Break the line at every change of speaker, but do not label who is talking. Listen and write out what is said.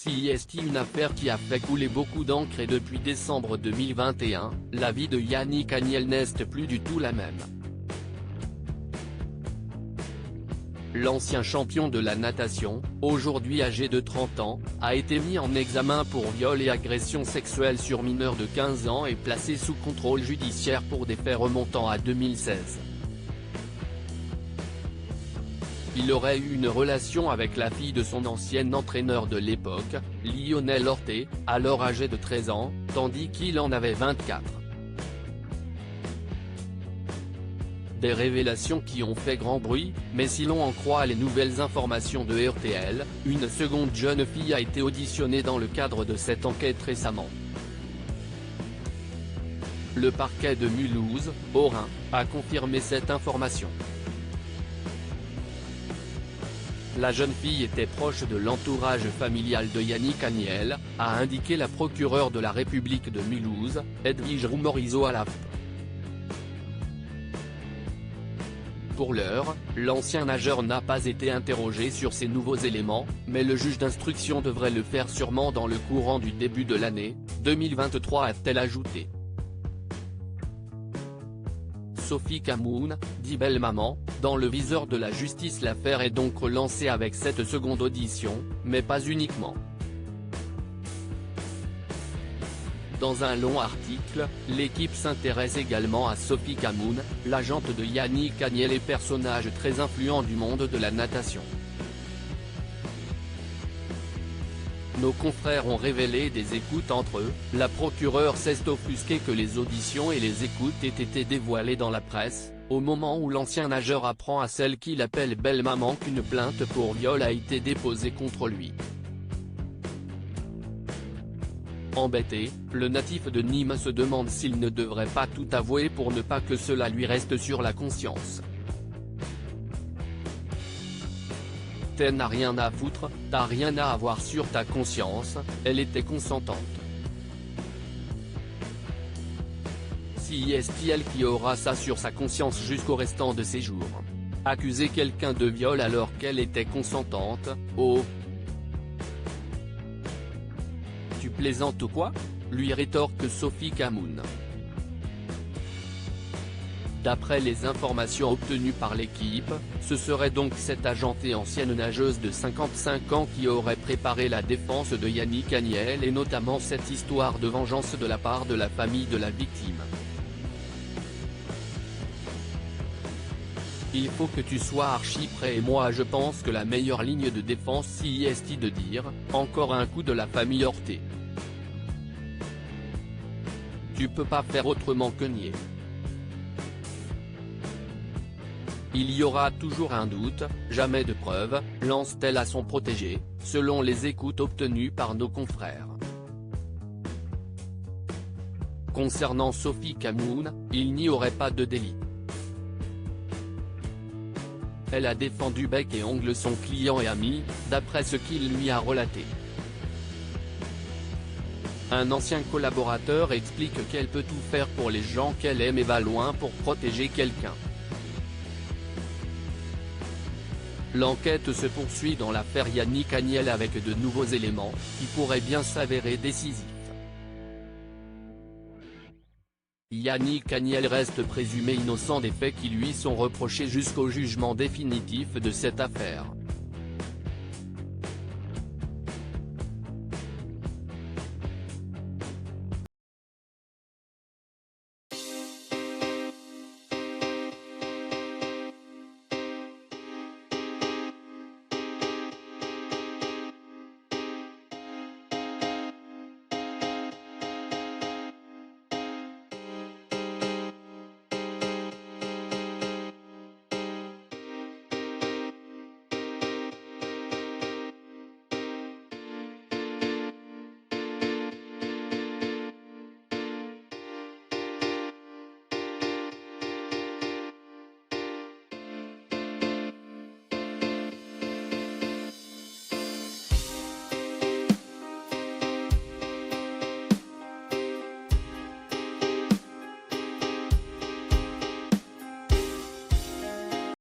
CIST, une affaire qui a fait couler beaucoup d'encre, et depuis décembre 2021, la vie de Yannick Agnel n'est plus du tout la même. L'ancien champion de la natation, aujourd'hui âgé de 30 ans, a été mis en examen pour viol et agression sexuelle sur mineur de 15 ans et placé sous contrôle judiciaire pour des faits remontant à 2016. Il aurait eu une relation avec la fille de son ancien entraîneur de l'époque, Lionel Orté, alors âgé de 13 ans, tandis qu'il en avait 24. Des révélations qui ont fait grand bruit, mais si l'on en croit les nouvelles informations de RTL, une seconde jeune fille a été auditionnée dans le cadre de cette enquête récemment. Le parquet de Mulhouse, au Rhin, a confirmé cette information. La jeune fille était proche de l'entourage familial de Yannick Agnel, a indiqué la procureure de la République de Mulhouse, Edwige Morisot à l'AFP. Pour l'heure, l'ancien nageur n'a pas été interrogé sur ces nouveaux éléments, mais le juge d'instruction devrait le faire sûrement dans le courant du début de l'année 2023, a-t-elle ajouté. Sophie Camoun, dit Belle Maman, dans le viseur de la justice. L'affaire est donc relancée avec cette seconde audition, mais pas uniquement. Dans un long article, l'équipe s'intéresse également à Sophie Camoun, l'agente de Yannick Agnel et personnage très influent du monde de la natation. Nos confrères ont révélé des écoutes entre eux. La procureure s'est offusquée que les auditions et les écoutes aient été dévoilées dans la presse, au moment où l'ancien nageur apprend à celle qu'il appelle Belle Maman qu'une plainte pour viol a été déposée contre lui. Embêté, le natif de Nîmes se demande s'il ne devrait pas tout avouer pour ne pas que cela lui reste sur la conscience. T'en as rien à foutre, t'as rien à avoir sur ta conscience, elle était consentante. CIST, elle qui aura ça sur sa conscience jusqu'au restant de ses jours. Accuser quelqu'un de viol alors qu'elle était consentante, oh. Tu plaisantes ou quoi ? Lui rétorque Sophie Camoun. D'après les informations obtenues par l'équipe, ce serait donc cette agente et ancienne nageuse de 55 ans qui aurait préparé la défense de Yannick Agnel, et notamment cette histoire de vengeance de la part de la famille de la victime. Il faut que tu sois archi prêt, et moi je pense que la meilleure ligne de défense CIST de dire, encore un coup de la famille Orté. Tu peux pas faire autrement que nier. Il y aura toujours un doute, jamais de preuve, lance-t-elle à son protégé, selon les écoutes obtenues par nos confrères. Concernant Sophie Camoun, il n'y aurait pas de délit. Elle a défendu bec et ongles son client et ami, d'après ce qu'il lui a relaté. Un ancien collaborateur explique qu'elle peut tout faire pour les gens qu'elle aime et va loin pour protéger quelqu'un. L'enquête se poursuit dans l'affaire Yannick Agnel avec de nouveaux éléments, qui pourraient bien s'avérer décisifs. Yannick Agnel reste présumé innocent des faits qui lui sont reprochés jusqu'au jugement définitif de cette affaire.